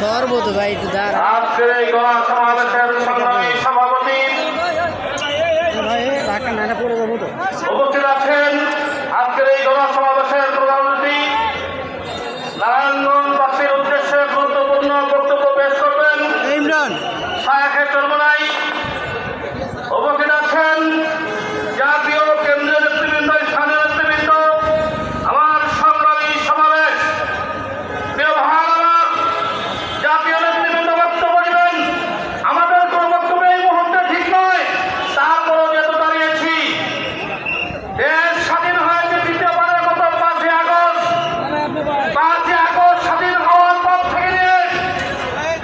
সর্বত ভাই একটু দাঁড়া আজকের এই সমাবেশের সংগ্রামী সভাপতি ভাই ঢাকা নানা পড়ে যাবো তো উপস্থিত আছেন। আজকের এই সমাবেশের প্রধান অতিথি নারায়ণগঞ্জবাসীর উদ্দেশ্যে গুরুত্বপূর্ণ বক্তব্য পেশ করবেন ইমরান শায়েখে চরমনাই। উপস্থিত আছেন জাতীয় কেন্দ্রীয় নেতৃবৃন্দ, স্থানীয় নেতৃবৃন্দ। আমার সংগ্রামী সমাবেশ প্রিয় ভাই, আমার জাতীয় নেতৃবৃন্দ বক্তব্য দিবেন। আমাদের কোনো বক্তব্য এই মুহূর্তে ঠিক নয়, তারপরও যেহেতু দাঁড়িয়েছি, দেশ স্বাধীন হয়েছে দ্বিতীয়বারের মতো 5ই আগস্ট। 5ই আগস্ট স্বাধীন হওয়ার পর থেকে নিয়ে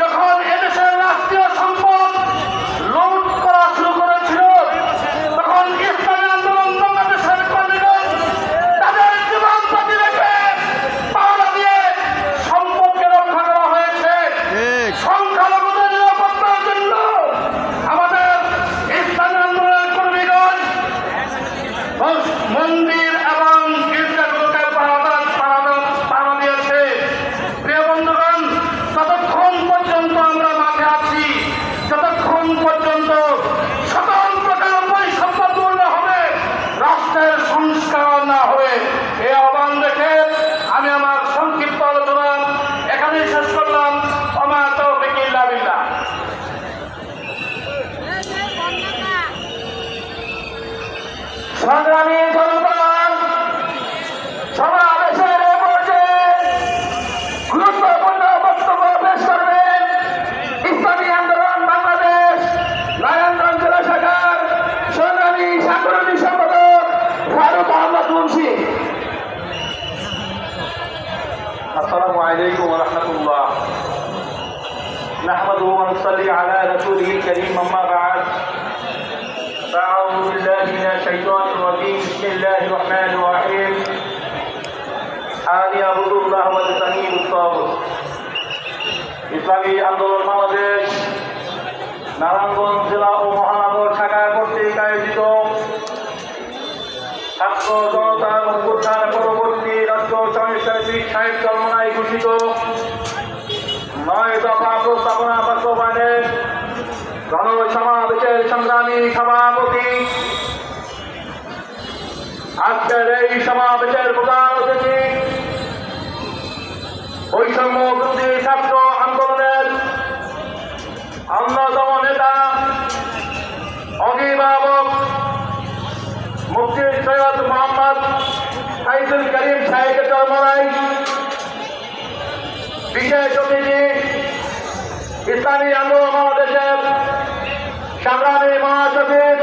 যখন এদেশের রাষ্ট্রীয় সম্পদ লুট করা শুরু করেছিল, তখন ইসলামী আন্দোলন বাংলাদেশের কর্মীগণ তাদের জীবন বাজি রেখে পাহারা দিয়ে সম্পদকে রক্ষা করা হয়েছে। সংখ্যালঘুদের নিরাপত্তার জন্য আমাদের ইসলামী আন্দোলনের কর্মীগণ মন্দির এবং গির্জাগুলোকে পাহারা দিয়েছে। প্রিয় বন্ধুগণ, ততক্ষণ পর্যন্ত আমরা মাঠে আছি, যতক্ষণ পর্যন্ত সকল প্রকার বৈষম্য পূর্ণ হবে, রাষ্ট্রের সংস্কার না হবে, এই আহ্বান রেখে আমি আমার সংক্ষিপ্ত আলোচনা এখানেই শেষ করলাম। ওমা তাওফীক ইল্লা বিল্লাহ। সংগ্রামী জনগণ, সমাবেশের পর্যায়ে গুরুত্বপূর্ণ বক্তব্য পেশ করবেন ইসলামী আন্দোলন বাংলাদেশ নারায়ণগঞ্জ জেলা শাখার সংগ্রামী সাংগঠনিক সম্পাদক ফারুক আহমদ মুন্সি। আসসালামু আলাইকুম ওয়া রাহমাতুল্লাহ। নাহমাদুহু ওয়া নুসাল্লি আলা রাসূলিহিল কারীম, আম্মা বা'দ। أعوذ بالله من الشيطان الرجيم. بسم الله الرحمن الرحيم. أن يعبدوا الله واجتنبوا الطاغوت. ইসলামী আন্দোলন বাংলাদেশ নারায়ণগঞ্জ জেলা ও মহানগর শাখা কর্তৃক আয়োজিত ছাত্র জনতার অভ্যুত্থান পরবর্তী রাষ্ট্র সংস্কারী শায়েখ চরমনাই ঘোষিত 9 দফা প্রস্তাবনা বাস্তবায়নের গণসমাবেশের সংগ্রামী সভাপতি, আজকের এই সমাবেশের প্রধান অতিথি, বৈষম্য বিরোধী ছাত্র আন্দোলনের অন্যতম নেতা, অভিভাবক মুফতি সৈয়দ মোহাম্মদ ফাইজুল করিম শায়েখে চরমনাই, বিশেষ অতিথি ইসলামী আন্দোলন বাংলাদেশের সংগ্রামী মহাসচিব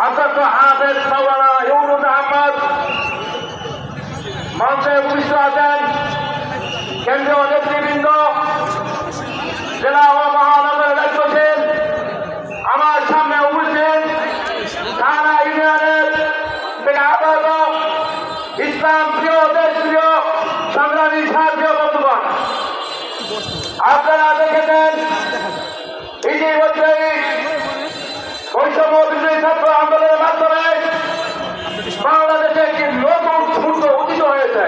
অধ্যক্ষ হাফেজ মাওলানা ইউনুস আহমদ, মঞ্চে উপস্থিত আছেন কেন্দ্রীয় নেতৃবৃন্দ, জেলা ও মহানগরের দায়িত্বশীল, আমার সামনে উপস্থিত থানা ইউনিয়নের থেকে আগত ইসলাম প্রিয়, দেশ প্রিয় সংগ্রামী সাহায্য বন্ধুগণ। আপনারা দেখেছেন ইতিমধ্যেই বৈষম্য বিরোধী ছাত্র আন্দোলনের মাধ্যমে বাংলাদেশে একটি নতুন সূর্য উদিত হয়েছে।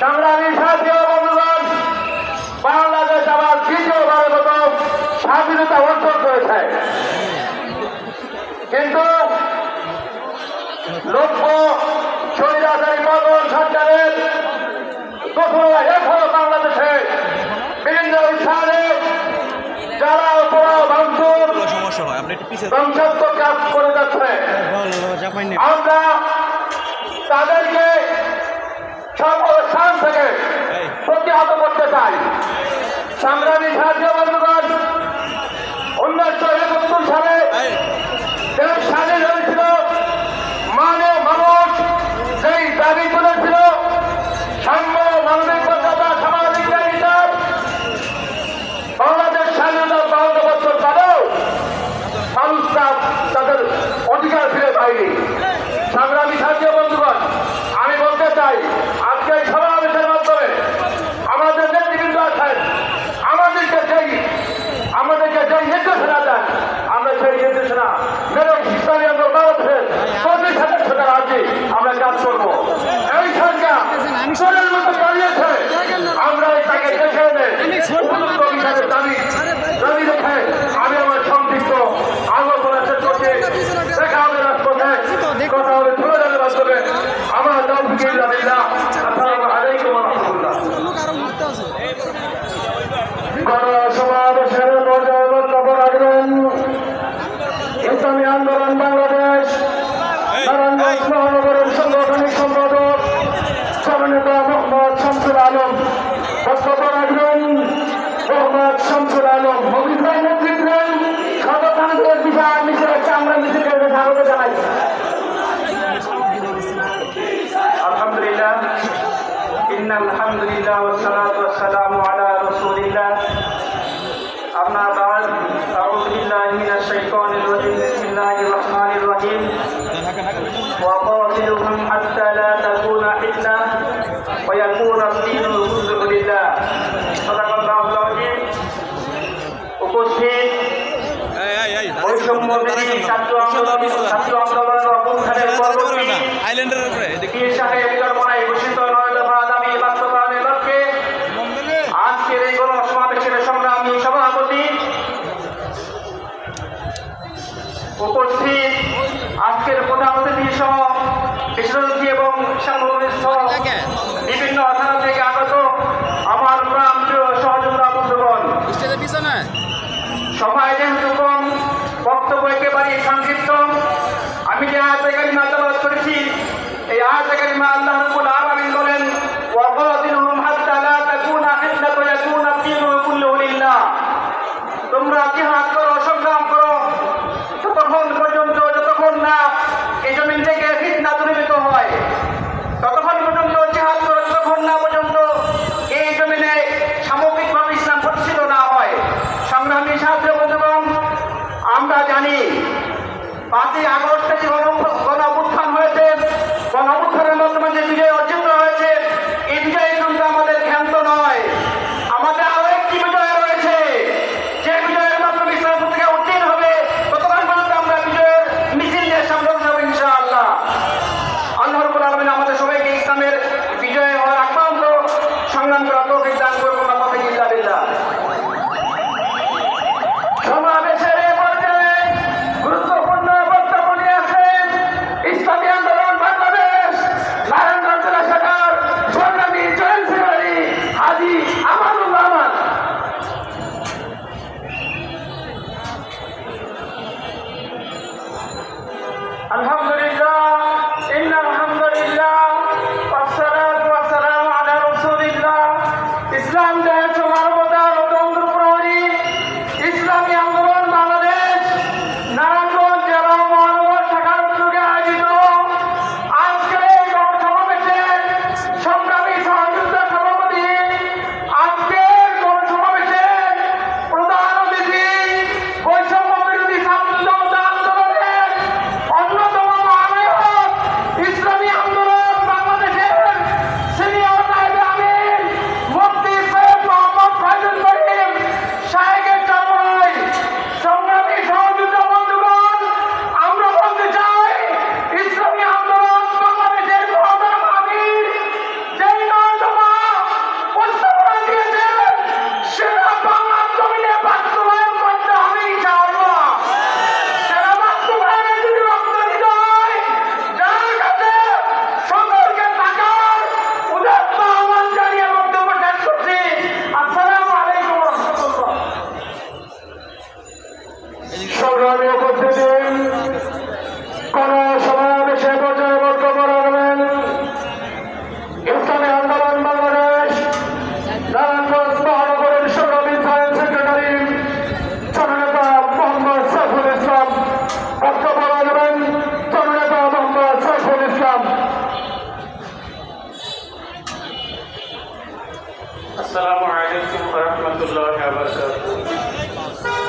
সংগ্রামী সাথী বন্ধুগণ, বাংলাদেশ আবার দ্বিতীয়বারের মতো স্বাধীনতা অর্জন করেছে। কিন্তু লক্ষ্য স্বৈরাচারী মোগল সরকারের দোসরা এখনো বাংলাদেশে বিভিন্ন স্থানে যারা অপরাধ ভাঙচুর ধ্বংসাত্মক কাজ করে যাচ্ছে, আমরা তাদেরকে সকল স্থান থেকে প্রতিহত করতে চাই। সংগ্রামী সাহায্য বন্ধুগণ, 1971 সালে দেশ স্বাধীন হয়েছিল, মানব মানুষ সেই দাবি তুলেছিল সাম্য, মানবিক মর্যাদা, সামাজিক ন্যায়। বাংলাদেশ স্বাধীনতা 52 বছর পরেও মানুষরা তাদের অধিকার ফিরে পায়নি। সংগ্রামী সাহায্য বন্ধুগণ, আমি বলতে চাই আজকে এই সমাবেশের মাধ্যমে আমাদের নেতৃবৃন্দ আছেন, আমাদের والسلام على رسول الله أما بعد أعوذ بالله من الشيطان الرجيم بسم الله الرحمن الرحيم وقاتلهم حتى لا تكون فتنة ويكون الدين كله لله صدق الله العظيم উপস্থিত বৈষম্য বিরোধী ছাত্র আন্দোলনের অভ্যুত্থানের পরবর্তী পীর সাহেব চরমোনাই ঘোষিত 9 দফা দাবি বাস্তবায়নের লক্ষ্যে আজকের এই গণসমাবেশের সংগ্রামী সভাপতি উপস্থিত আজকের প্রধান অতিথি সহ বিশ্বরথী এবং সাংবাদিক বিভিন্ন থানা থেকে আগত আমার প্রিয় সহযোগিতা বন্ধুগণ, সবাই যেহেতু কম, বক্তব্য একেবারেই সংক্ষিপ্ত। আমি যে আয়াতে কারিমা তেলাওয়াত করেছি, এই আয়াতে কারিমা আল্লাহ রাব্বুল আলামিন বলেন, ওয়াকাতিলুহুম হাত্তা লা তাকুনা ফিতনাতুন ওয়া ইয়াকুনা ad-দীনু কুল্লুহু লিল্লাহ। তোমরা জিহাদ করো, সংগ্রাম করো যতক্ষণ না এই জমিন থেকে ফিতনা দূরীভূত হয়, ততক্ষণ পর্যন্ত জিহাদ করো, যতক্ষণ না পর্যন্ত এই জমিনে সামগ্রিকভাবে ইসলাম প্রতিষ্ঠিত না হয়। সংগ্রামী সাহায্য বন্ধুগণ, আমরা জানি 5ই আগস্টে যে গণ অভ্যুত্থান হয়েছে, গণ অভ্যুত্থানের মাধ্যমে যে বিজয় অর্জিত হয়েছে, এই বিজয় কিন্তু আমাদের ক্ষান্ত নয়। আমাদের আরো একটি বিজয় রয়েছে, যে বিজয়ের মাধ্যমে ইসলাম থেকে উত্তীর্ণ হবে, ততক্ষণ পর্যন্ত আমরা বিজয়ের মিছিল নিয়ে সামনে যাব ইনশাআল্লাহ। আল্লাহ রাব্বুল আলামিন আমাদের সবাইকে ইসলামের বিজয় হওয়ার আক্রান্ত সংগ্রাম করার তৌফিক দান করুন। আলহামদুলিল্লাহ। সমাবেশের এ পর্যায়ে গুরুত্বপূর্ণ বক্তব্য নিয়ে আসেন ইসলামী আন্দোলন বাংলাদেশ নারায়ণগঞ্জ জেলা শাখার সংগ্রামী জয়েন্ট সেক্রেটারি হাজী আমানুল রহমান। আলহামদুলিল্লাহ, ইন্নাল হামদুলিল্লাহ, ওয়াসসালাতু ওয়াসসালামু আলা রাসূলিল্লাহ। ইসলাম দেশ মানবতার অতন্ত্র প্রহরী ইসলামী আন্দোলন বাংলাদেশ নারায়ণগঞ্জ জেলা মহানগর শাখার উদ্যোগে আয়োজিত আজকের এই গণসমাবেশের সংগ্রামী সহযোগিতা সভাপতি, আজকের গণসমাবেশের প্রধান অতিথি, বৈষম্য বিরোধী ছাত্র জনতা আন্দোলনের অন্যতম মহানায়ক, ইসলামী আন্দোলন বাংলাদেশের সিনিয়র নায়েবে আমির মুফতি সৈয়দ মোহাম্মদ ফয়জুল করিম সাহেবের চরমোনাই। সংগ্রামী সহযোগিতা বন্ধুগণ, আমরা বলতে চাই, ইসলামী আন্দোলন বাংলাদেশের মহানায়ক আমির যেই 9 দফা প্রস্তাবনা দিয়েছেন, সেটা বাংলার জমিনে বাস্তবায়ন করতে হবে ইনশাআল্লাহ। সেটা বাস্তবায়নে যদি রক্ত দিতে হয়, যার কাছে সকলকে থাকার উদাত্ত আহ্বান জানিয়ে বক্তব্য শেষ করছি। আসসালামু আলাইকুম ওয়া রাহমাতুল্লাহ। সংগ্রামী উপস্থিতি, কোন সমাবেশে পর্যায়ে বক্তব্য রাখবেন ইসলামী আন্দোলন বাংলাদেশ নারায়ণগঞ্জ মহানগরের সংগ্রামী জয়েন্ট সেক্রেটারি জননেতা মোহাম্মদ সাইফুল ইসলাম। বক্তব্য রাখবেন জননেতা মোহাম্মদ সাইফুল ইসলাম। السلام عليكم ورحمة الله وبركاته.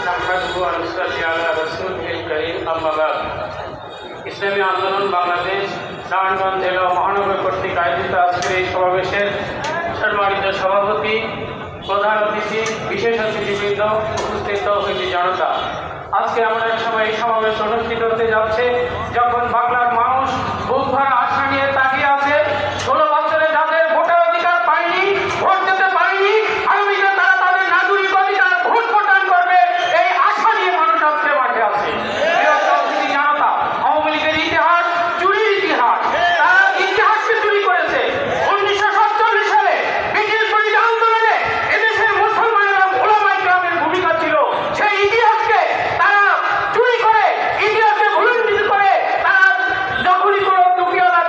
نحمده ونصلي على رسوله الكريم. أما بعد. ইসলামী আন্দোলন বাংলাদেশ নারায়ণগঞ্জ জেলা মহানগর কর্তৃক আয়োজিত আজকের এই সমাবেশের সম্মানিত সভাপতি, প্রধান অতিথি, বিশেষ অতিথিবৃন্দ, উপস্থিত তৌহিদি জনতা, আজকে আমাদের সবাই এই সমাবেশ অনুষ্ঠিত হতে যাচ্ছে যখন বাংলার মানুষ বুক ভরা আশা নিয়ে তাকিয়ে আছে। 16 বছরে যাদের ভোটার অধিকার পায়নি, ভোট দিতে পারেনি, আগামীতে তারা তাদের নাগরিক অধিকার ভোট প্রদান করবে, এই আশা নিয়ে মানুষ আজকে মাঠে আছে। জনতা, আওয়ামী লীগের ইতিহাস চুরির ইতিহাস, তারা ইতিহাসকে চুরি করেছে। 1947 সালে ব্রিটিশ বিরোধী আন্দোলনে এদেশের মুসলমানেরা ওলামায়ে কেরামের ভূমিকা ছিল। সেই ইতিহাসকে তারা চুরি করে, ইতিহাসকে ভুলুণ্ঠিত করে তারা দখলি করে দুকিয়ালা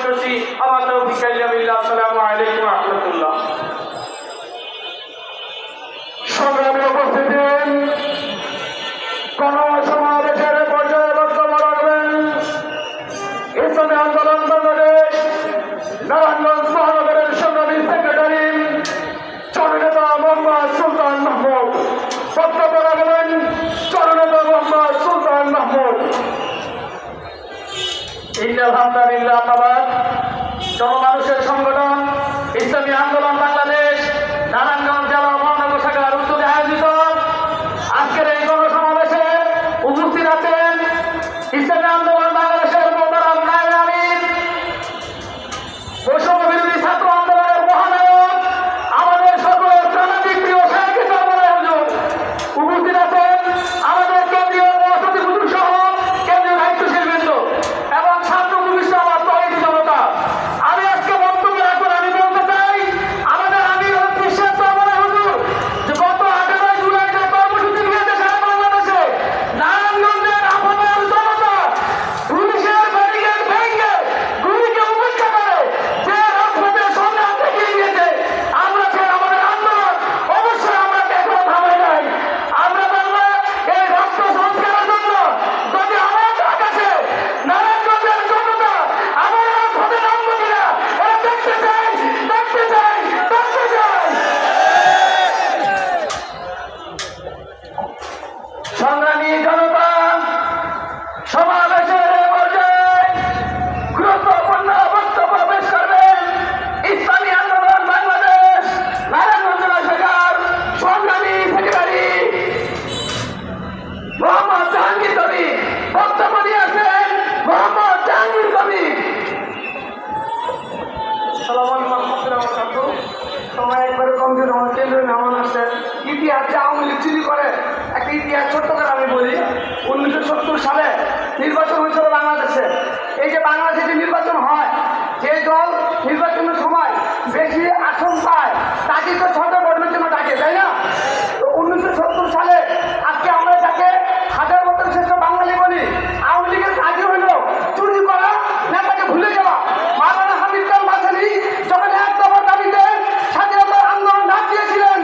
করছি। আমার তৌফিক ইল্লা বিল্লাহ। আসসালামু আলাইকুম ওয়া রাহমাতুল্লাহ। সংগ্রামী উপস্থিতি, গণসমাবেশের পর্যায়ে বক্তব্য রাখবেন ইসলামী আন্দোলন বাংলাদেশ নারায়ণগঞ্জ মহানগরের সংগ্রামী সেক্রেটারি জননেতা মোহাম্মদ সুলতান মাহমুদ। বক্তব্য রাখবেন জননেতা মোহাম্মদ সুলতান মাহমুদ। আলহামদুলিল্লাহ, জনমানুষের সংগঠন ইসলামী আন্দোলন বাংলাদেশ নারায়ণগঞ্জ জেলা মহানগর শাখার উদ্যোগে আয়োজিত আজকের এই গণসমাবেশে উপস্থিত আছেন ইসলামী আন্দোলন বাংলাদেশের মোহতারাম নায়েবে আমির, বৈষম্য বিরোধী ছাত্র আন্দোলনের মহানায়ক, আমাদের সকলের প্রাণান্তিক প্রিয় শেখ সরবরাহ হুজুর, উপস্থিত আছেন আমাদের কেন্দ্রীয় মহাসচিব হুজুর সহ কেন্দ্রীয় দায়িত্বশীল বৃন্দ এবং ছাত্র পুলিশ আমার তহিদি জনতা। আমি আজকে বক্তব্য রাখবেন, আমি বলতে চাই আমাদের আমির শেখ সরবরাহ হুজুর যে গত 18 জুলাই যে কর্মসূচি নিয়েছে সারা বাংলাদেশে নারায়ণগঞ্জের আপনার জনতা পুলিশের ব্যারিকেড ভেঙে গুলিকে উপেক্ষা করে যে রাজপথে সংগ্রাম দেখিয়ে দিয়েছে, আমরা সে আমাদের আন্দোলন অবশ্যই আমরা এখনো থামাই নাই। আমরা বলবো এই রাষ্ট্র সংস্কারের জন্য যদি আমার কাছে নারায়ণগঞ্জের জনতা আমার রাজপথে নামবো কিনা এটা দেখতে চাই, দেখতে চাই, দেখতে চাই। সংগ্রামী জনতা, সমাবেশের পর্যায়ে গুরুত্বপূর্ণ বক্তব্য পেশ করবেন ইসলামী আন্দোলন বাংলাদেশ নারায়ণগঞ্জ জেলা শাখার সংগ্রামী সেক্রেটারি মোহাম্মদ জাহাঙ্গীর কবি। বক্তব্য দিয়েছেন মোহাম্মদ জাহাঙ্গীর কবি। সময় একবারে কমপ্লিট আমার কেন্দ্রে নামান আসছে। ইতিহাসে আওয়ামী লীগ চুরি করে একটা ইতিহাস ছোট্ট করে আমি বলি। 1970 সালে নির্বাচন হয়েছিল বাংলাদেশে। এই যে বাংলাদেশে যে নির্বাচন হয়, যে দল নির্বাচনের সময় বেশি আসন পায় তাকে তো ছোট গঠনের জন্য ডাকে, তাই না? তো 1970 সালে আজকে আমরা যাকে হাজার বছর শ্রেষ্ঠ বাঙালি বলি, আওয়ামী লীগের কাজই হইল চুরি করা, নেতাকে ভুলে যাওয়া। মাওলানা হামিদ খান ভাসানী যখন এক দফা দাবিতে স্বাধীনতার আন্দোলন ডাক দিয়েছিলেন,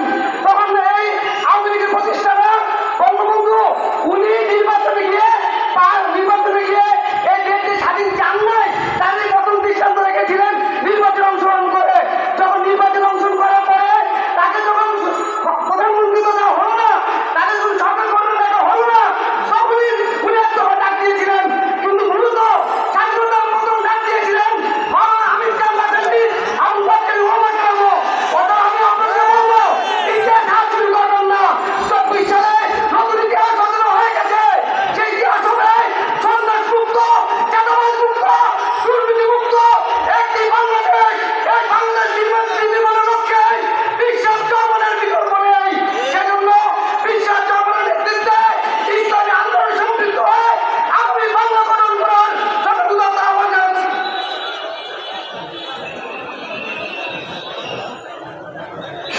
তখন এই আওয়ামী লীগের প্রতিষ্ঠাতা বঙ্গবন্ধু উনি নির্বাচনে গিয়ে এই দেশটি স্বাধীন চান নাই, তাদের প্রথম দৃষ্টান্ত রেখেছিলেন নির্বাচনে অংশগ্রহণ করে। যখন নির্বাচনে অংশগ্রহণ করার পরে তাকে যখন প্রধানমন্ত্রী তো দেওয়া হলো না, তাকে যখন সরকার গঠন দেখা হলো না, তখনই উনি এক দফা ডাক দিয়েছিলেন। কিন্তু মূলত স্বাধীনতার প্রথম ডাক দিয়েছিলেন মাওলানা হামিদ খান ভাসানী আবু বকর ওমর কামো। ওটা আমি আপনাদের বলবো, ইতিহাস আর চুরি করবেন না। 24 সালে নতুন ইতিহাস রচনা হয়ে গেছে। সেই ইতিহাস হবে সন্ত্রাস মুক্ত, চাঁদাবাজ মুক্ত, দুর্নীতি মুক্ত একটি বাংলাদেশ। এই বাংলাদেশ নির্মাণের লক্ষ্যে বিশ্বাস চর্মনের বিকল্প নেই। সেজন্য বিশ্বাস চর্মনের নেতৃত্বে ইসলামী আন্দোলনে সম্পৃক্ত হয়ে আপনি বাংলা গঠন করার সতর্কতা আহ্বান জানাচ্ছি।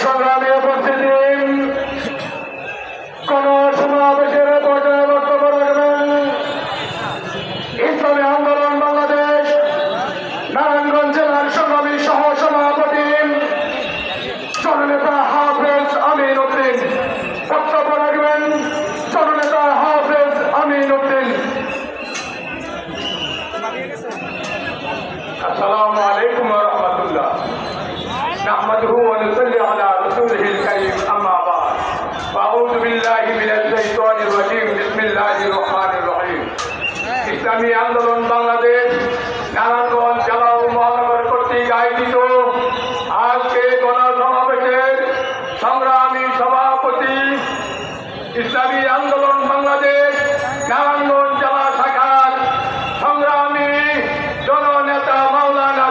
সংগ্রামী উপস্থিতি, কোন সমাবেশের পর্যায়ে বক্তব্য রাখবেন ইসলামী আন্দোলন বাংলাদেশ নারায়ণগঞ্জ জেলার সংগ্রামী সহ সভাপতি জননেতা হাফেজ আমিন উদ্দিন। বক্তব্য রাখবেন জননেতা হাফেজ আমিন উদ্দিন। السلام عليكم ورحمة الله نحمده ونصلي على رسوله الكريم أما بعد فأعوذ بالله من الشيطان الرجيم بسم الله الرحمن الرحيم ইসলামী আন্দোলন বাংলাদেশ নারায়ণগঞ্জ জেলা ও মহানগর কর্তৃক আয়োজিত আজকে গণসমাবেশের সংগ্রামী সভাপতি ইসলামী আন্দোলন বাংলাদেশ নারায়ণগঞ্জ জেলা শাখার সংগ্রামী জননেতা মাওলানা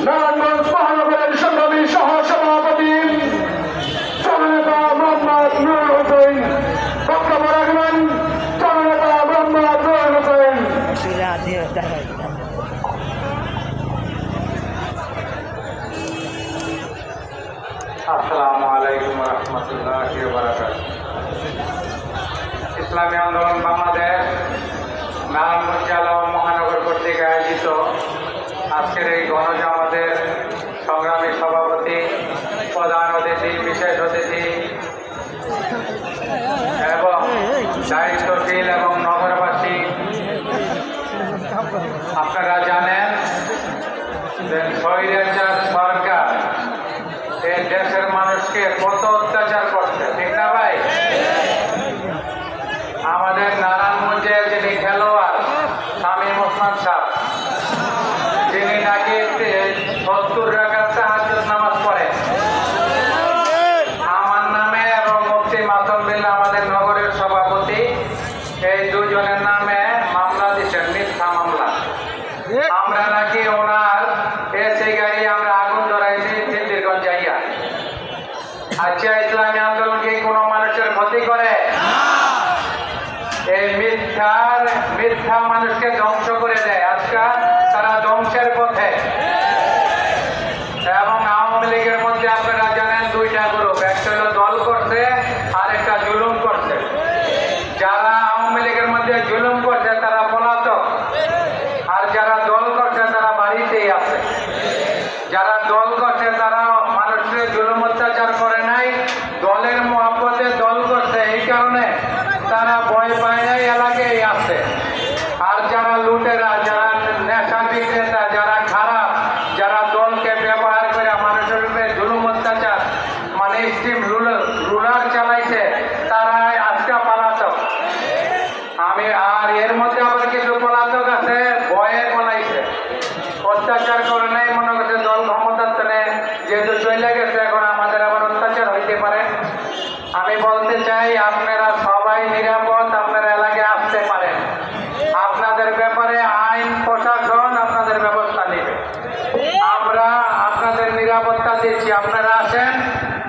নারায়ণগঞ্জ মহানগরের সংগ্রামী সহ সভাপতি জননেতা মোহাম্মদ নুরুল হোসেন বক্তব্য রাখবেন। জননেতা মোহাম্মদ নুরুল হোসেন। আসসালামু আলাইকুম রহমতুল্লাহি ওয়া বারাকাতুহু। ইসলামী আন্দোলন বাংলাদেশ নারায়ণগঞ্জ জেলা ও মহানগর কর্তৃক আয়োজিত আজকের এই গণজামাতের সংগ্রামী সভাপতি, প্রধান অতিথি, বিশেষ অতিথি এবং দায়িত্বশীল এবং নগরবাসী, আপনারা জানেন যে স্বৈরাচার সরকার এই দেশের মানুষকে কত অত্যাচার করছে, ঠিক না ভাই? আমাদের নারায়ণগঞ্জের যিনি খেলোয়াড় শামীম ওসমান সাহেব, যিনি নাকি 70 রাকাত তাহাজ্জুদ নামাজ পড়েন, আমার নামে এবং মুফতি মাসুম বিল্লাহ আমাদের নগরের সভাপতি, এই দুজনের নামে মামলা দিচ্ছেন, মিথ্যা মামলা। আমরা নাকি ওনার এসি গাড়ি আমরা আগুন ধরাইছি সিদ্ধিরগঞ্জ যাইয়া। আচ্ছা, ইসলামী আন্দোলন কি কোনো মানুষের ক্ষতি করে? এই মিথ্যা মানুষকে ধ্বংস করে দেয়। আজকাল তারা ধ্বংসের পথে। এবং আওয়ামী লীগের মধ্যে আপনারা জানেন দুইটা গ্রুপ, একটা হলো দল করছে আর একটা জুলুম করছে। যারা আওয়ামী লীগের মধ্যে জুলুম করছে তারা পলাতক, আর যারা দল করছে তারা বাড়িতেই আছে। যারা দল করছে তারা মানুষের জুলুম অত্যাচার করে নাই, দলের মহব্বতে দল করছে, এই কারণে তারা ভয় পায় নাই, এলাকায় আছে। আর যারা লুটেরা, যারা নেশা বিক্রেতা, যারা খারাপ, যারা দলকে ব্যবহার করে মানুষের উপরে জুলুম অত্যাচার মানে স্টিম রুলার চালাইছে, তারা আজকে পলাতক। আর এর মধ্যে আবার কিছু পলাতক আছে ভয়ে পলাইছে, অত্যাচার করে নাই, মনে করছে দল ক্ষমতাতে নেই, যেহেতু চলে গেছে এখন আমাদের আবার অত্যাচার হইতে পারে। আমি বলতে চাই আপনারা সবাই নিরাপদ, আপনারা এলাকায় আসতে পারেন। আপনাদের ব্যাপারে আইন প্রশাসন আপনাদের ব্যবস্থা নেবে। আমরা আপনাদের নিরাপত্তা দিচ্ছি, আপনারা আসেন।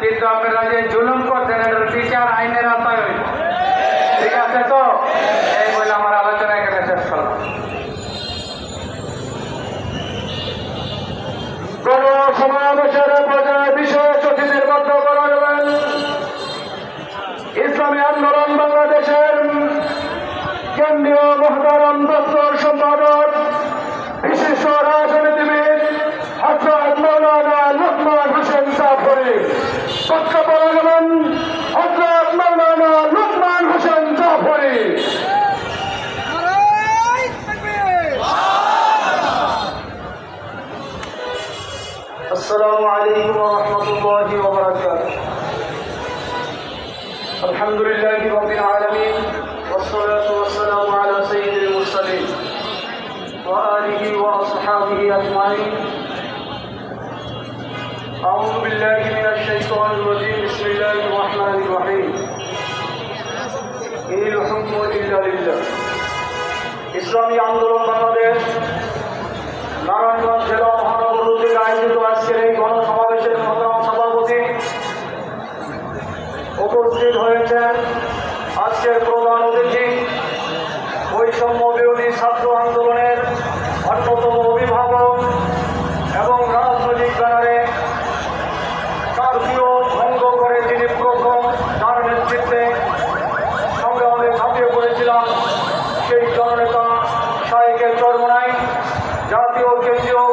কিন্তু আপনারা যে জুলুম করছেন এটার বিচার আইনের আওতায় হইব, ঠিক আছে তো? এই বলে আমার আলোচনা এখানে শেষ করলাম। কোন সমাবেশের পর্যায়ে বিশেষ অতিথির বক্তব্য রাখবেন ইসলামী আন্দোলন বাংলাদেশের কেন্দ্রীয় মহতারাম দপ্তর সম্পাদক, বিশিষ্ট রাজনীতিবিদ হযরত মাওলানা লুকমান হোসেন জাফরী। বক্তব্য রাখবেন হযরত মাওলানা লুকমান হোসেন জাফরী। السلام عليكم ورحمة الله وبركاته. الحمد لله رب العالمين والصلاة والسلام على سيد المرسلين وآله وأصحابه أجمعين. أعوذ بالله من الشيطان الرجيم. بسم الله الرحمن الرحيم. إن الحكم إلا لله. ইসলামী আন্দোলন বাংলাদেশ নারায়ণগঞ্জ জেলা মহানগর কর্তৃক আয়োজিত আজকের এই গণসমাবেশের প্রধান সভাপতি উপস্থিত হয়েছেন। আজকের প্রধান অতিথি বৈষম্য বিরোধী ছাত্র আন্দোলনের অন্যতম অভিভাবক এবং রাজনৈতিক ব্যানারে কারফিউ ভঙ্গ করে তিনি প্রথম তার নেতৃত্বে সংগ্রামে ঝাঁপিয়ে পড়েছিলাম সেই জননেতা শাহেকের চরমনাই জাতীয় কেন্দ্রীয়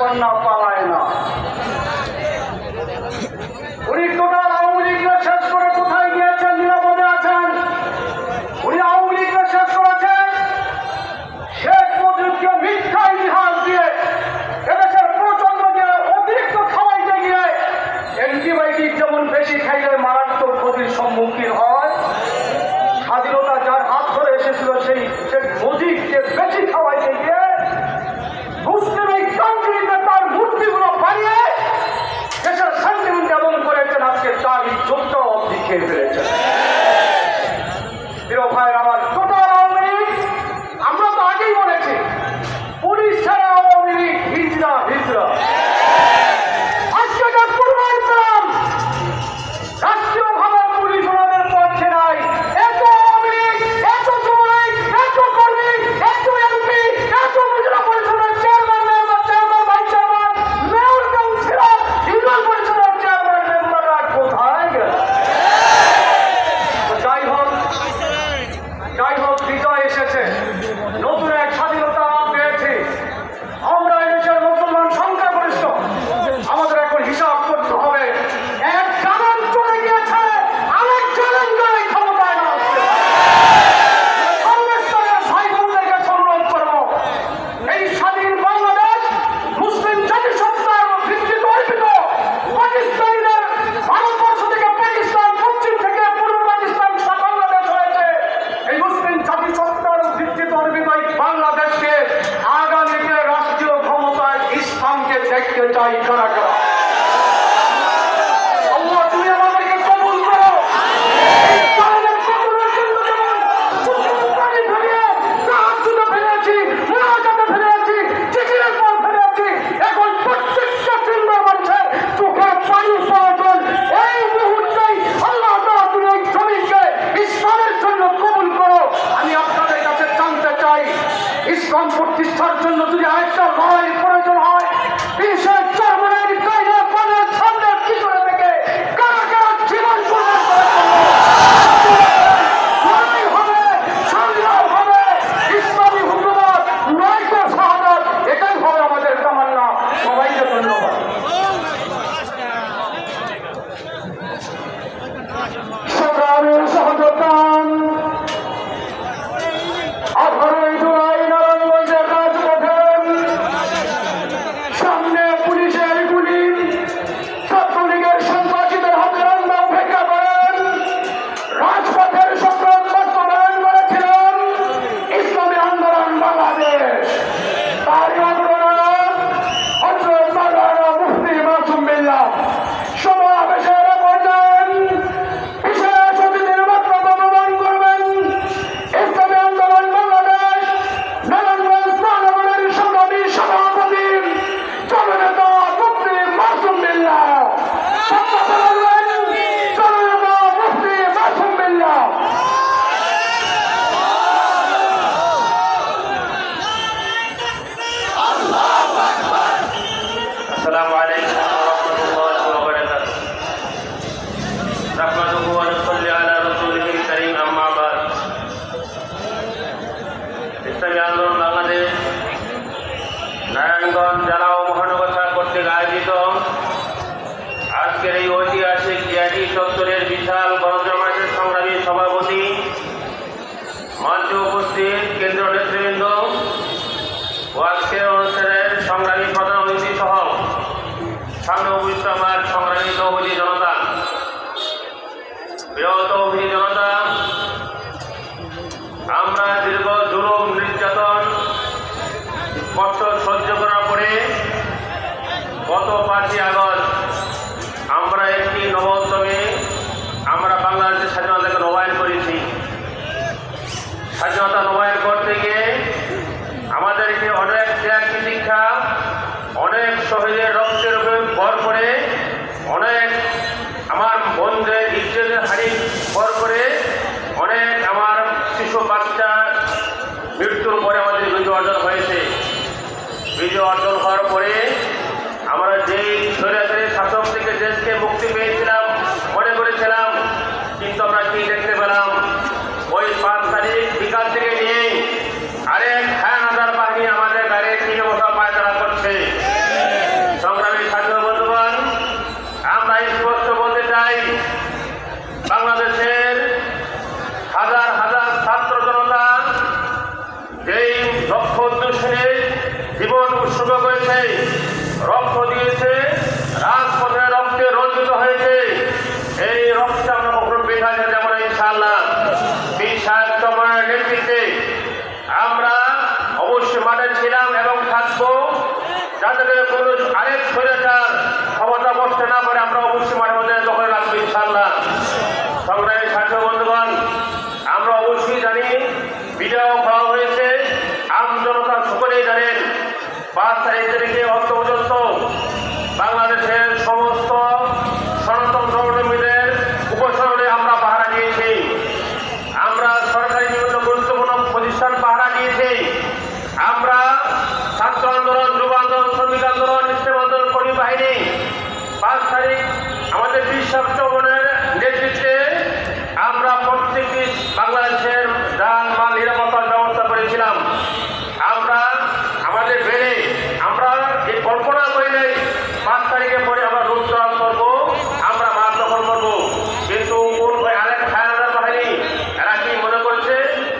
কন্যা পালায় না। উনি টোটাল আওয়ামী লীগকে শেষ করে কোথায় গিয়েছেন? নিরাপদে আছেন। উনি আওয়ামী লীগকে শেষ করেছেন শেখ মুজিবকে মিথ্যা ইতিহাস দিয়ে, এদেশের প্রচন্ডকে অতিরিক্ত খাওয়াইতে গিয়ে। অ্যান্টিবায়োটিক যেমন বেশি খাইলে মারাত্মক ক্ষতির সম্মুখীন হয়, স্বাধীনতা যার হাত ধরে এসেছিল সেই শেখ মুজিবকে বেশি খাওয়াইতে গিয়ে মুসলিম এই কান্ট্রিতে তার মূর্তিগুলো বানিয়ে দেশের সেন্টিমেন্ট এমন করেছেন, আজকে তার যুদ্ধ অবধি খেয়ে ফেলেছেন। প্রিয় ভাইয়ের আমার, টোটাল আওয়ামী লীগ, আমরা তো আগেই বলেছি পুলিশ ছাড়া আওয়ামী লীগ হিজড়া হিজড়া। আজকে এটা প্রমাণ পেলাম, রাষ্ট্রীয় ভাবে পুলিশ ওনাদের পক্ষে নাই। এত আওয়ামী লীগ, এত যুবলীগ, এত কর্মী, এত এমপি, এত উপজেলা পরিষদের chairman, mayor, chairman, vice chairman, mayor, councillor, union পরিষদের চেয়ারম্যান, মেম্বাররা কোথায় গেল? যাই হোক, বিজয় এসেছে, নতুন এক স্বাধীনতা পেয়েছি আমরা। এদেশের মুসলমান সংখ্যাগরিষ্ঠ, আমাদের এখন হিসাব করতে হবে। এক জানান চলে গিয়েছে, আরেক জানান করে ক্ষমতায় না আসছে। সর্বস্তরের ভাই বোনদেরকে অনুরোধ করব, এই স্বাধীন বাংলাদেশ মুসলিম জাতিসত্তার ভিত্তিতে অর্পিত। পাকিস্তানিদের ভারতবর্ষ থেকে পাকিস্তান, পশ্চিম থেকে পূর্ব পাকিস্তান, বাংলাদেশ হয়েছে। এই মুসলিম জাতিসত্তার ভিত্তিতে অর্পিত এই বাংলাদেশকে আগামীতে রাষ্ট্রীয় ক্ষমতায় ইসলামকে দেখতে চাই কারা কারা। আল্লাহ, তুমি আমাদেরকে কবুল করো। ইসলামের কবুলের জন্য যেমন পানি ফেলিয়ে তাহাজ্জুদে ফেলেছি, মুনাজাতে ফেলেছি, জিকিরের পর ফেলেছি, এখন প্রত্যেকটা চিন্তা মানুষের চোখে পানি প্রয়োজন। এই মুহূর্তেই আল্লাহ তাআলা তুমি এই জমিনকে ইসলামের জন্য কবুল করো। আমি আপনাদের কাছে জানতে চাই, ইসলাম প্রতিষ্ঠার জন্য যদি আরেকটা লড়াইয়ের প্রয়োজন হয়, বিশেষ জার্মানির কায়দা পদের সামনে পিছনে থেকে কারা কারা জীবন লড়াই হবে, সংগ্রাম হবে, ইসলামী হুকুমত নয়তো শাহাদাত, এটাই হবে আমাদের তামান্না। সবাইকে ধন্যবাদ। সংগ্রামী সহযোগিতান 18 জুলাই নারায়ণগঞ্জের রাজপথে সামনে পুলিশের গুলি, ছাত্রলীগের সন্ত্রাসীদের হাতে রান্না উপেক্ষা করেন রাজপথের সংগ্রাম বাস্তবায়ন করেছিলেন ইসলামী আন্দোলন বাংলাদেশ। তারই অগ্রণায়ক হযরত মাওলানা মুফতি মাসুম বিল্লাহ সমাবেশের পর্যায়ে বিশেষ অতিথির বক্তব্য প্রদান করবেন ইসলামী আন্দোলন বাংলাদেশ নারায়ণগঞ্জ মহানগরের সংগ্রামী সভাপতি জননেতা মুফতি মাসুম বিল্লাহ। বক্তব্য রাখবেন জননেতা মুফতি মাসুম বিল্লাহ। السلام عليكم ورحمة الله وبركاته. نحمده ونصلي على رسوله الكريم أما بعد. ইসলামী আন্দোলন বাংলাদেশ নারায়ণগঞ্জ জেলা ও মহানগর শাখা কর্তৃক আয়োজিত আজকের এই ঐতিহাসিক জিয়াদি চত্বরের বিশাল গণজমায়েতের সংগ্রামী সভাপতি, মঞ্চে উপস্থিত কেন্দ্রীয় নেতৃবৃন্দ ও আজকের অনুষ্ঠানের সংগ্রামী প্রধান অতিথি সহ সামনে উপস্থিত আমার সংগ্রামী তৌহিদি জনতা, প্রিয় তৌহিদি জনতা, আমরা দীর্ঘ জুলুম, নির্যাতন, কষ্ট সহ্য করার পরে গত 5ই আগস্ট আমরা একটি নবোদ্যমে আমরা বাংলাদেশের স্বাধীনতাকে নবায়ন করেছি। স্বাধীনতা নবায়ন করতে গিয়ে আমাদেরকে অনেক ত্যাগ শিক্ষা, অনেক শহীদের রক্তের উপরে ভর করে, অনেক আমার বন্ধুদের ইজ্জতের হানি ভর করে, অনেক আমার শিশু বাচ্চা মৃত্যুর পরে আমাদের বিজয় অর্জন হয়েছে। বিজয় অর্জন হওয়ার পরে আমরা যেই স্বৈরাচারী শাসক থেকে দেশকে মুক্তি পেয়েছিলাম মনে করেছিলাম, কিন্তু আমরা কি দেখতে পেলাম? ওই 5 তারিখ বিকাল থেকে নিয়ে আরেক হাজার বাহিনী আমাদের গাড়ি থেকে বসা পায়তারা করছে। রক্ত দিয়েছে, রাজপথে রক্তে রঞ্জিত হয়েছে। এই রক্তে আমরা কখনো বৃথা যেতে যাব না ইনশাআল্লাহ। বীর সাহেব চরমনের নেতৃত্বে আমরা অবশ্যই মাঠে ছিলাম এবং থাকবো, যাতে কোনো আরেক স্বৈরাচার ক্ষমতা বসতে না পারে। আমরা অবশ্যই মাঠে মধ্যে দখলে রাখবো ইনশাআল্লাহ। সংগ্রামী ছাত্র বন্ধুগণ, আমরা অবশ্যই জানি ভিডিও করা হয়েছে, আম জনতা সকলেই জানেন 5 তারিখ থেকে অন্ত পর্যন্ত বাংলাদেশের সমস্ত সনাতন ধর্মীদের উপসরণে আমরা পাহারা দিয়েছি। আমরা সরকারি বিভিন্ন গুরুত্বপূর্ণ প্রতিষ্ঠান পাহারা দিয়েছি। আমরা ছাত্র আন্দোলন, যুব আন্দোলন, শ্রমিক আন্দোলন, ইসলাম আন্দোলন, কর্মী বাহিনী 5 তারিখ আমাদের বীর সাহেব চরমনের নেতৃত্বে আমরা প্রত্যেকটি বাংলাদেশের যান মাল নিরাপত্তার ব্যবস্থা করেছিলাম। আমরা আমাদের বেড়ে আমরা এই কল্পনা করি নাই 5 তারিখের পরে আমরা রূপচরণ করবো, আমরা মাঠ দখল করবো। কিন্তু আরেক হায়নাদার বাহিনী এরা কি মনে করছে,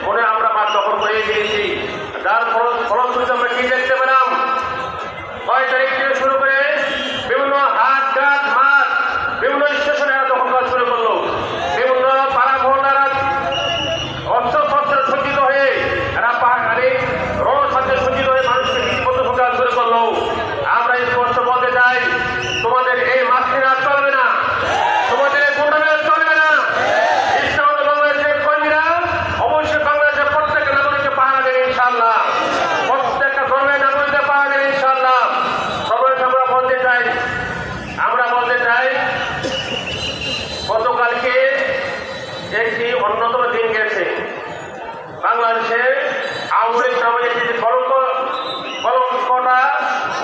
মনে আমরা মাঠ দখল করে দিয়েছি। যার ফলশ্রুতিতে আমরা কি দেখতে পেলাম, 6 তারিখ থেকে শুরু করে বিভিন্ন হাট ঘাট মাঠ বিভিন্ন স্টেশনে এরা দখল করা শুরু করলো। বিভিন্ন পাড়া মহল্লারা অস্ত্র শস্ত্রে সজ্জিত হয়ে এরা পাহাড়ি রোড সাথে সজ্জিত হয়ে মানুষকে বিপদ প্রকাশ শুরু করলো। আমরা স্পষ্ট বলতে চাই, তোমাদের এই মাস্তি না চলবে না, তোমাদের এই গুন্ডামি চলবে না। ইসলাম বাংলাদেশের কর্মীরা অবশ্যই বাংলাদেশের প্রত্যেকটা নাগরিককে পাহারা দেবে ইনশাআল্লাহ, প্রত্যেকটা ধর্মের নাগরিককে পাহারা দেবে ইনশাআল্লাহ। সবাইকে আমরা বলতে চাই গতকালকে একটি অন্যতম দিন গেছে। বাংলাদেশে আওয়ামী লীগ নামে একটি কলঙ্কটা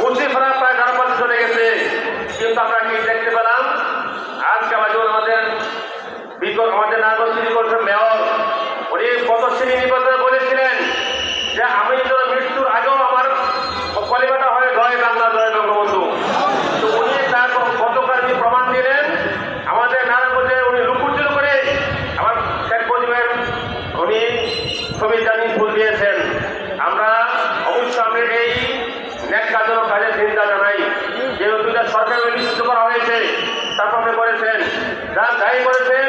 মুছে ফেরা প্রায় ধারাপাতে চলে গেছে। কিন্তু আমরা কি দেখতে পেলাম, আজকে আমাদের নাগর সিটি কর্পোরেশন মেয়র উনি গত শ্রেণী নির্বাচনে বলেছিলেন যে আমি যেন মৃত্যুর আগেও আমার কলিকাতা হয়ে জয় বাংলা, জয় বঙ্গবন্ধু। তো উনি তার গতকাল প্রমাণ দিলেন। আমাদের নারায়ণগঞ্জে উনি লুকুচুর করে আমার শেখ মুজিবের উনি ছবি জানি ফুল দিয়েছেন। আমরা অবশ্যই আমি এই ন্যাক্কাজনক কাজের চিন্তা জানাই। যেহেতু এটা সরকারের নিষিদ্ধ করা হয়েছে, তারপর আপনি করেছেন, যার দায়ী করেছেন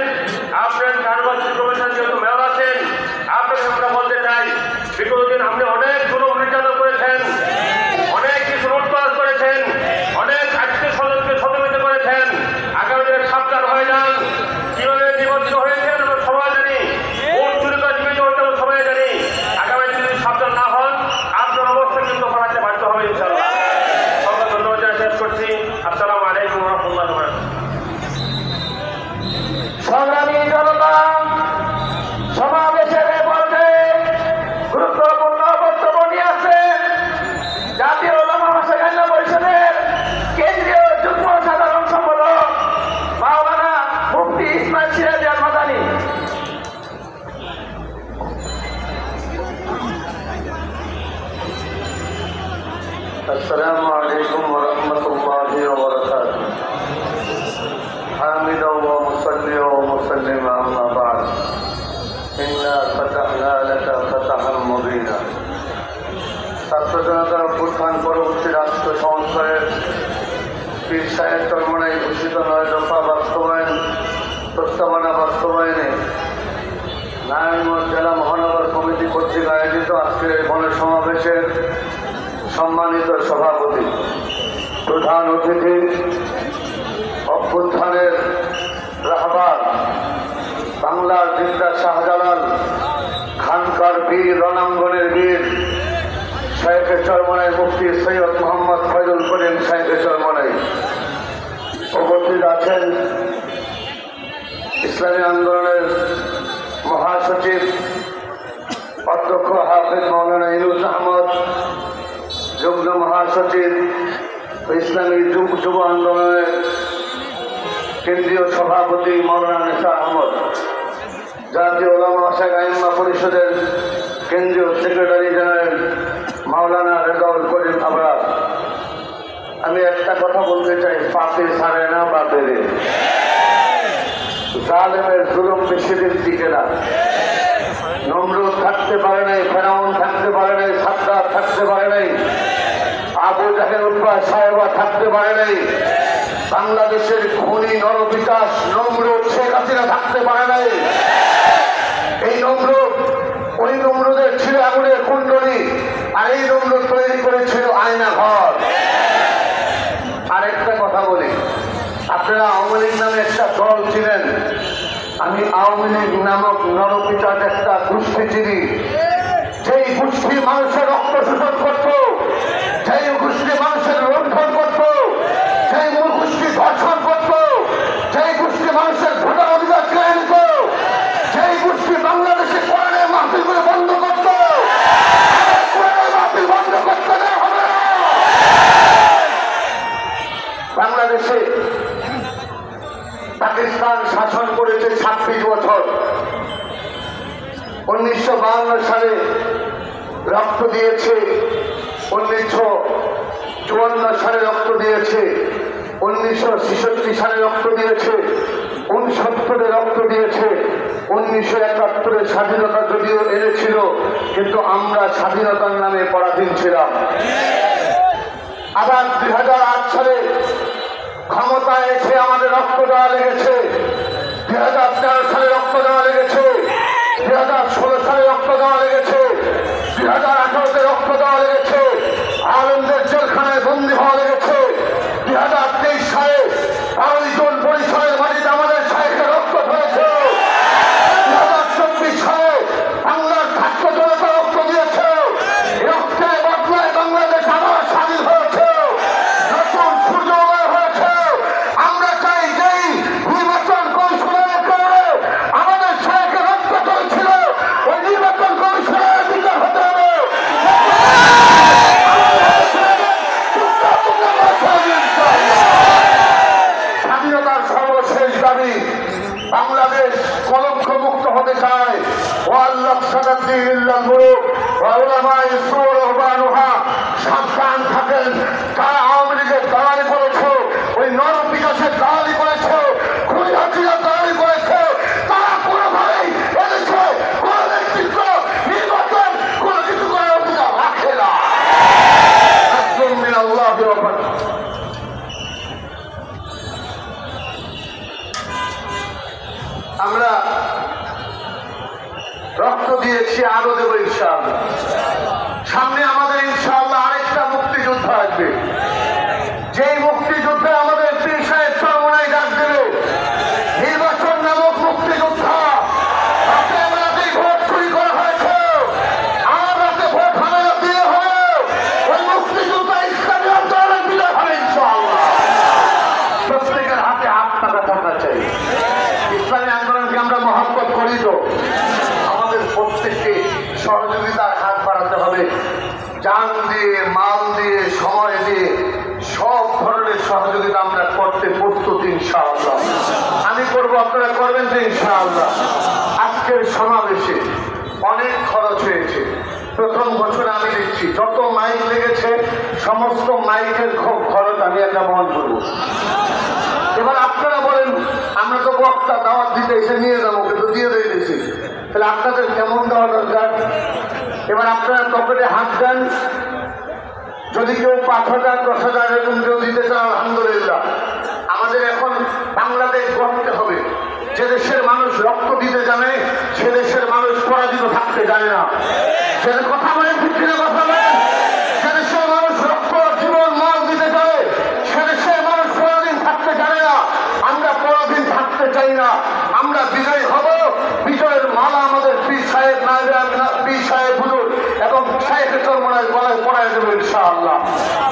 আপনার নারায়ণগঞ্জ কমিশন যেহেতু মেয়র আছেন, আপনাকে আমরা বলতে চাই বিগত দিন আপনি অনেক জুলুম নির্যাতন করেছেন, অনেক কিছু লুটতরাজ করেছেন, অনেক আত্মীয় স্বজনকে সহযোগিতা করেছেন। আগামী দিনে সাবধান হয়ে যান। কিভাবে নিবন্ধিত হয়েছেন আমরা সবাই জানি, ভোট চুরি করে জীবিত হতে সবাই জানি। আগামী দিনে যদি সাবধান না হন, আপনার অবস্থা কিন্তু পালাতে বাধ্য হবে ইনশাআল্লাহ। সবাই ধন্যবাদ জানিয়ে শেষ করছি। আসসালামু আলাইকুম ওয়া রাহমাতুল্লাহি ওয়া বারাকাতুহু। সংগ্রামী জনতা, সমাবেশের পর্যায়ে গুরুত্বপূর্ণ বক্তব্য নিয়ে আসছে জাতীয় ওলামা মাসায়েখ পরিষদের কেন্দ্রীয় যুগ্ম সাধারণ সম্পাদক মাওলানা মুফতি ইসমাইল সিরাজি আল মাদানী। السلام عليكم ورحمة الله وبركاته. حامدا ومصليا ومسلما أما بعد. إنا فتحنا لك فتحا مبينا. ছাত্র জনতার অভ্যুত্থান পরবর্তী রাষ্ট্র সংস্কারের পীর সাহেব চরমনায় ঘোষিত 9 দফা প্রস্তাবনা বাস্তবায়নে নারায়ণগঞ্জ জেলা মহানগর কমিটি কর্তৃক আয়োজিত আজকের গণসমাবেশের সম্মানিত সভাপতি, প্রধান অতিথি, অভ্যুত্থানের রাহবার, বাংলার জিন্দা শাহজালাল, খানকার বীর, রণাঙ্গনের বীর, শায়েখে চরমনাই মুফতি সৈয়দ মোহাম্মদ ফয়জুল করিম শায়েখে চরমনাই, উপস্থিত আছেন ইসলামী আন্দোলনের মহাসচিব অধ্যক্ষ হাফেজ মাওলানা ইউনুস আহমদ, যুগ্ম মহাসচিব ইসলামী যুব আন্দোলনের কেন্দ্রীয় সভাপতি মাওলানা নিসা আহমদ, জাতীয় ওলামা মাসায়েখ পরিষদের কেন্দ্রীয় সেক্রেটারি জেনারেল মাওলানা রেজাউল করিম আবরার। আমি একটা কথা বলতে চাই, পাপে ছাড়ে না বাপেরে। জালেমের জুলুম বেশি দিন টিকে না। নমরুদ থাকতে পারে নাই, ফেরাউন থাকতে পারে নাই, সাদ্দাত থাকতে পারে নাই, আবু জাহেল উতবা সাহেবা থাকতে পারে নাই, বাংলাদেশের খনি নরবিকাশ নমরুদ শেখ হাসিনা থাকতে পারে নাই। এই নমরুদ, ওই নমরুদের ছিল আগুনের কুণ্ডলী, আর এই নমরুদ তৈরি করেছিল আয়না ঘর। আরেকটা কথা বলি, আপনারা আওয়ামী লীগ নামে একটা দল ছিলেন, আমি আওয়ামী লীগ নামক নরপিচার একটা গোষ্ঠী চিনি, যেই গোষ্ঠী মানুষের রক্ত শোষণ করত, যেই গোষ্ঠী মানুষের লুণ্ঠন করত, যেই গোষ্ঠী ধর্ষণ করত, যেই গোষ্ঠী মানুষের ভোটার অধিকার কেড়ে নিত, যেই গোষ্ঠী বাংলাদেশে কোরআনের মাহফিলগুলো বন্ধ করত, কোরআনের মাহফিল বন্ধ করতে দেওয়া হবে না। বাংলাদেশে পাকিস্তান শাসন করেছে 26 বছর। 1952 সালে রক্ত দিয়েছে, 1954 সালে রক্ত দিয়েছে, 1966 সালে রক্ত দিয়েছে, 69 রক্ত দিয়েছে, 1971 স্বাধীনতা যদিও এনেছিল, কিন্তু আমরা স্বাধীনতার নামে পরাধীন ছিলাম। আবার 2008 সালে ক্ষমতায় এসে আমাদের রক্ত দেওয়া লেগেছে, 2013 সালে রক্ত দেওয়া লেগেছে, 2016 সালে রক্ত দেওয়া লেগেছে, 2018-তে রক্ত দেওয়া লেগেছে, আলমদের জেলখানায় বন্দী হওয়া লেগেছে, 2023 সালে 12 জন পরিসরের মাটিতে আমাদের সাহেবকে রক্ত ধরেছে, 2024 সালে বাংলার ছাত্র জনতা রক্ত দিয়েছে। রক্তের বদলায় বাংলাদেশ আবার স্বাধীন হয়েছে, নতুন সূর্যোদয় হয়েছে। আমরা চাই যেই নির্বাচন কমিশনের কারণে আমাদের সাহেবকে রক্ত চলছিল, ওই নির্বাচন কমিশনের বিচার হতে হবে। স্বাধীনতার সর্বশেষ দাবি, বাংলাদেশ কলঙ্ক মুক্ত হতে চায়। সাবধান থাকেন, যারা আওয়ামী লীগের দালালি করেছে, ওই নর বিকাশের দালালি করেছে, খুনি হাসিনার দালালি করেছে, তারা কোনোভাবেই এদেশে কোন নেতৃত্ব, নির্বাচন, কোনো কিছু করার অধিকার রাখে না। আমরা রক্ত দিয়েছি, আরো দেব ইনশাআল্লাহ। সামনে আমাদের ইনশাআল্লাহ আরেকটা মুক্তিযুদ্ধ আসবে, যেই মুক্তিযুদ্ধে আমাদের পীর সাহেব চরমনায় ডাক দেবে নির্বাচন নামক মুক্তিযুদ্ধ। রাতের রাতেই ভোট চুরি করা হয়েছে, আমার রাতে ভোট হামেলা দিয়ে হবে, ওই মুক্তিযুদ্ধ ইসলামী আন্দোলনের বিজয় হবে ইনশাআল্লাহ। প্রত্যেকের হাতে হাত টাকা থাকা চাই। ইসলামী আন্দোলনকে আমরা মহব্বত করি, তো আমাদের প্রত্যেককে সহযোগিতার হাত বাড়াতে হবে। জান দিয়ে, মাল দিয়ে, সময় দিয়ে সব ধরনের সহযোগিতা আমরা করতে প্রস্তুত ইনশাআল্লাহ। আমি করব, আপনারা করবেন তো ইনশাআল্লাহ। আজকের সমাবেশে অনেক খরচ হয়েছে। প্রথম বছর আমি দিচ্ছি, যত মাইক লেগেছে সমস্ত মাইকের খরচ আমি একটা বহন করবো। এবার আপনারা বলেন, আমরা তো বক্তা দাওয়াত দিতে এসে নিয়ে যাবো, কিন্তু দিয়ে দিয়েছি, তাহলে আপনাদের কেমন দেওয়া দরকার? এবার আপনারা পকেটে হাত দেন, যদি কেউ 5,000, 10,000 এরকম কেউ দিতে চান আলহামদুলিল্লাহ। আমাদের এখন বাংলাদেশ গড়তে হবে। যে দেশের মানুষ রক্ত দিতে জানে, সে দেশের মানুষ পরাজিত থাকতে জানে না। সে কথা বলেন, ঠিক কিনা কথা বলেন? যে দেশের মানুষ রক্ত, জীবন, মাল দিতে জানে, সে দেশের মানুষ পরাধীন থাকতে জানে না। আমরা পরাধীন থাকতে চাই না, আমরা বিজয়ী হব। বিজয়ের মালা আমাদের পীর সাহেব, পীর সাহেব হুজুর এবং সাহেবের চরমনায় গলায় পড়ায় দেবো ইনশাআল্লাহ।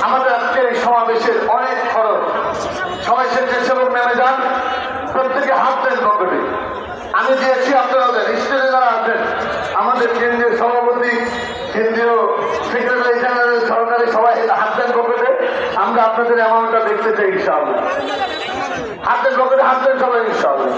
আমাদের আজকের এই সমাবেশের অনেক খরচ। সবাই স্বেচ্ছাসেবক নেমে যান, প্রত্যেকে হাত দেন পকেটে। আমি দিয়েছি, আপনারা দেন। স্টেজে যারা আছেন, আমাদের কেন্দ্রীয় সভাপতি, কেন্দ্রীয় সেক্রেটারি জেনারেল, সরকারি সবাই হাত দেন পকেটে। আমরা আপনাদের অ্যামাউন্টটা দেখতে চাই ইনশাআল্লাহ। হাত দেন পকেটে, হাত দেন সবাই ইনশাআল্লাহ।